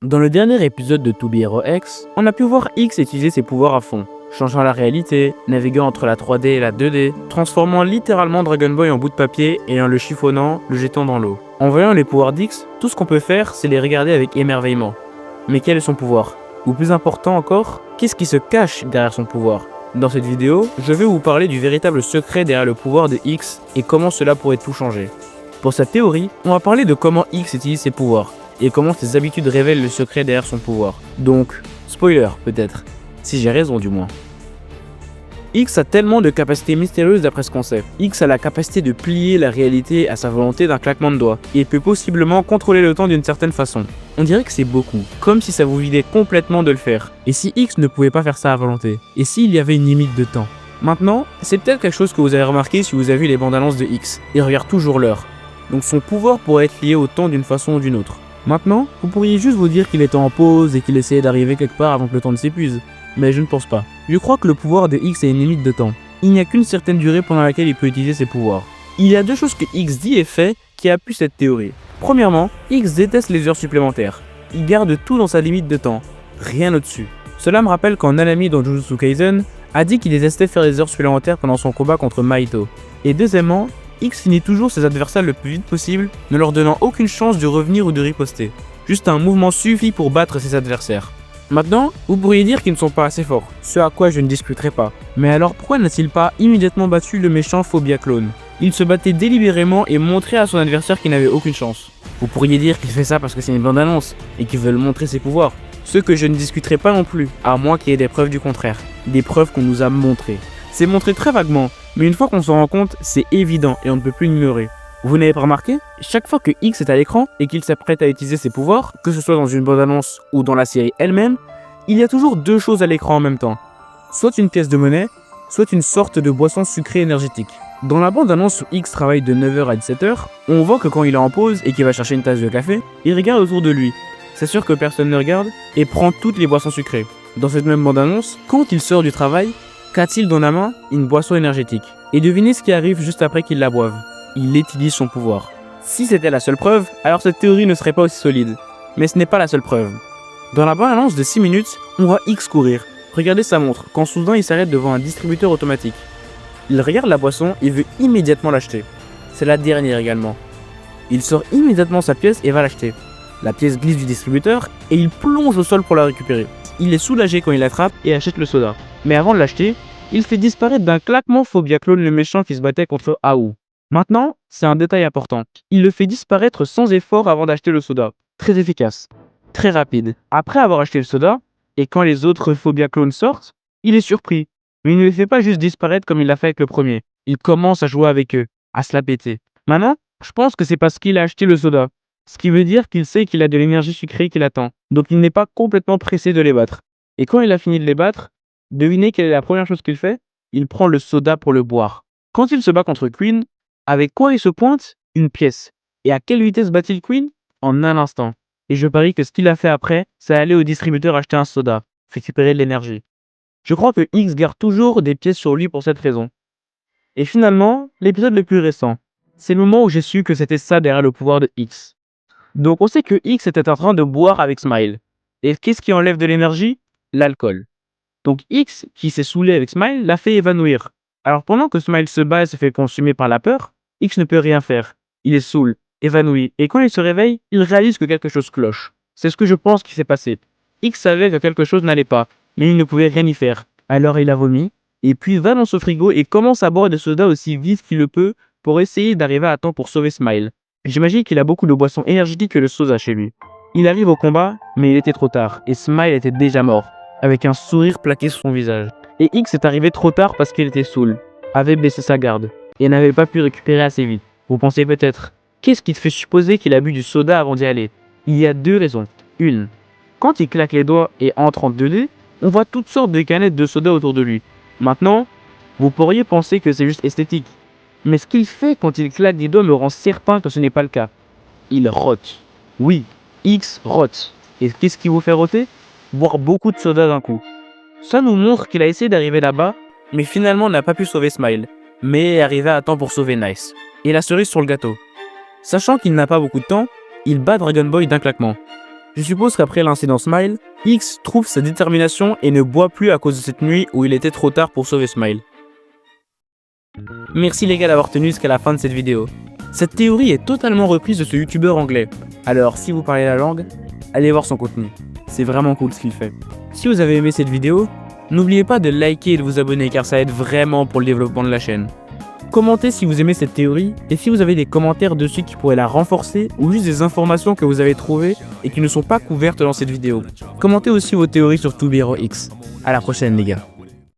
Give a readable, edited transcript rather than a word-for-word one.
Dans le dernier épisode de To Be Hero X, on a pu voir X utiliser ses pouvoirs à fond, changeant la réalité, naviguant entre la 3D et la 2D, transformant littéralement Dragon Boy en bout de papier et en le chiffonnant, le jetant dans l'eau. En voyant les pouvoirs d'X, tout ce qu'on peut faire, c'est les regarder avec émerveillement. Mais quel est son pouvoir? Ou plus important encore, qu'est-ce qui se cache derrière son pouvoir? Dans cette vidéo, je vais vous parler du véritable secret derrière le pouvoir de X et comment cela pourrait tout changer. Pour cette théorie, on va parler de comment X utilise ses pouvoirs et comment ses habitudes révèlent le secret derrière son pouvoir. Donc, spoiler peut-être, si j'ai raison du moins. X a tellement de capacités mystérieuses d'après ce qu'on sait. X a la capacité de plier la réalité à sa volonté d'un claquement de doigts et peut possiblement contrôler le temps d'une certaine façon. On dirait que c'est beaucoup, comme si ça vous vidait complètement de le faire. Et si X ne pouvait pas faire ça à volonté? Et s'il y avait une limite de temps? Maintenant, c'est peut-être quelque chose que vous avez remarqué si vous avez vu les bandes annonces de X. Il regarde toujours l'heure. Donc son pouvoir pourrait être lié au temps d'une façon ou d'une autre. Maintenant, vous pourriez juste vous dire qu'il était en pause et qu'il essayait d'arriver quelque part avant que le temps ne s'épuise. Mais je ne pense pas. Je crois que le pouvoir de X a une limite de temps. Il n'y a qu'une certaine durée pendant laquelle il peut utiliser ses pouvoirs. Il y a deux choses que X dit et fait qui appuient cette théorie. Premièrement, X déteste les heures supplémentaires. Il garde tout dans sa limite de temps, rien au-dessus. Cela me rappelle quand Nanami dans Jujutsu Kaisen a dit qu'il détestait faire des heures supplémentaires pendant son combat contre Mahito. Et deuxièmement, X finit toujours ses adversaires le plus vite possible, ne leur donnant aucune chance de revenir ou de riposter. Juste un mouvement suffit pour battre ses adversaires. Maintenant, vous pourriez dire qu'ils ne sont pas assez forts, ce à quoi je ne discuterai pas. Mais alors pourquoi n'a-t-il pas immédiatement battu le méchant Phobia Clone? Il se battait délibérément et montrait à son adversaire qu'il n'avait aucune chance. Vous pourriez dire qu'il fait ça parce que c'est une bande-annonce et qu'il veut montrer ses pouvoirs. Ce que je ne discuterai pas non plus, à moins qu'il y ait des preuves du contraire. Des preuves qu'on nous a montrées. C'est montré très vaguement, mais une fois qu'on s'en rend compte, c'est évident et on ne peut plus l'ignorer. Vous n'avez pas remarqué? Chaque fois que X est à l'écran et qu'il s'apprête à utiliser ses pouvoirs, que ce soit dans une bande-annonce ou dans la série elle-même, il y a toujours deux choses à l'écran en même temps. Soit une pièce de monnaie, soit une sorte de boisson sucrée énergétique. Dans la bande-annonce où X travaille de 9h à 17h, on voit que quand il est en pause et qu'il va chercher une tasse de café, il regarde autour de lui. C'est sûr que personne ne regarde et prend toutes les boissons sucrées. Dans cette même bande-annonce, quand il sort du travail, qu'a-t-il dans la main? Une boisson énergétique. Et devinez ce qui arrive juste après qu'il la boive. Il utilise son pouvoir. Si c'était la seule preuve, alors cette théorie ne serait pas aussi solide. Mais ce n'est pas la seule preuve. Dans la bande-annonce de 6 minutes, on voit X courir. Regardez sa montre, quand soudain il s'arrête devant un distributeur automatique. Il regarde la boisson et veut immédiatement l'acheter. C'est la dernière également. Il sort immédiatement sa pièce et va l'acheter. La pièce glisse du distributeur et il plonge au sol pour la récupérer. Il est soulagé quand il l'attrape et achète le soda. Mais avant de l'acheter, il fait disparaître d'un claquement Phobia Clone le méchant qui se battait contre Ao. Maintenant, c'est un détail important. Il le fait disparaître sans effort avant d'acheter le soda. Très efficace. Très rapide. Après avoir acheté le soda, et quand les autres Phobia Clones sortent, il est surpris. Mais il ne les fait pas juste disparaître comme il l'a fait avec le premier. Il commence à jouer avec eux, à se la péter. Maintenant, je pense que c'est parce qu'il a acheté le soda. Ce qui veut dire qu'il sait qu'il a de l'énergie sucrée qui l'attend. Donc il n'est pas complètement pressé de les battre. Et quand il a fini de les battre, devinez quelle est la première chose qu'il fait? Il prend le soda pour le boire. Quand il se bat contre Queen, avec quoi il se pointe? Une pièce. Et à quelle vitesse bat-il Queen? En un instant. Et je parie que ce qu'il a fait après, c'est aller au distributeur acheter un soda, récupérer de l'énergie. Je crois que X garde toujours des pièces sur lui pour cette raison. Et finalement, l'épisode le plus récent, c'est le moment où j'ai su que c'était ça derrière le pouvoir de X. Donc on sait que X était en train de boire avec Smile. Et qu'est-ce qui enlève de l'énergie? L'alcool. Donc X, qui s'est saoulé avec Smile, l'a fait évanouir. Alors pendant que Smile se bat et se fait consumer par la peur, X ne peut rien faire. Il est saoul, évanoui, et quand il se réveille, il réalise que quelque chose cloche. C'est ce que je pense qui s'est passé. X savait que quelque chose n'allait pas, mais il ne pouvait rien y faire. Alors il a vomi, et puis va dans ce frigo et commence à boire des sodas aussi vite qu'il le peut pour essayer d'arriver à temps pour sauver Smile. J'imagine qu'il a beaucoup de boissons énergétiques que le soda chez lui. Il arrive au combat, mais il était trop tard, et Smile était déjà mort, avec un sourire plaqué sur son visage. Et X est arrivé trop tard parce qu'il était saoul, avait baissé sa garde, et n'avait pas pu récupérer assez vite. Vous pensez peut-être, qu'est-ce qui te fait supposer qu'il a bu du soda avant d'y aller? Il y a deux raisons. Une, quand il claque les doigts et entre en 2D, on voit toutes sortes de canettes de soda autour de lui. Maintenant, vous pourriez penser que c'est juste esthétique. Mais ce qu'il fait quand il claque des doigts me rend certain que ce n'est pas le cas. Il rote. Oui, X rote. Et qu'est-ce qui vous fait roter? Boire beaucoup de soda d'un coup. Ça nous montre qu'il a essayé d'arriver là-bas, mais finalement n'a pas pu sauver Smile, mais est arrivé à temps pour sauver Nice. Et la cerise sur le gâteau. Sachant qu'il n'a pas beaucoup de temps, il bat Dragon Boy d'un claquement. Je suppose qu'après l'incident Smile, X trouve sa détermination et ne boit plus à cause de cette nuit où il était trop tard pour sauver Smile. Merci les gars d'avoir tenu jusqu'à la fin de cette vidéo. Cette théorie est totalement reprise de ce youtubeur anglais. Alors si vous parlez la langue, allez voir son contenu. C'est vraiment cool ce qu'il fait. Si vous avez aimé cette vidéo, n'oubliez pas de liker et de vous abonner car ça aide vraiment pour le développement de la chaîne. Commentez si vous aimez cette théorie et si vous avez des commentaires dessus qui pourraient la renforcer ou juste des informations que vous avez trouvées et qui ne sont pas couvertes dans cette vidéo. Commentez aussi vos théories sur 2BROX. À la prochaine les gars.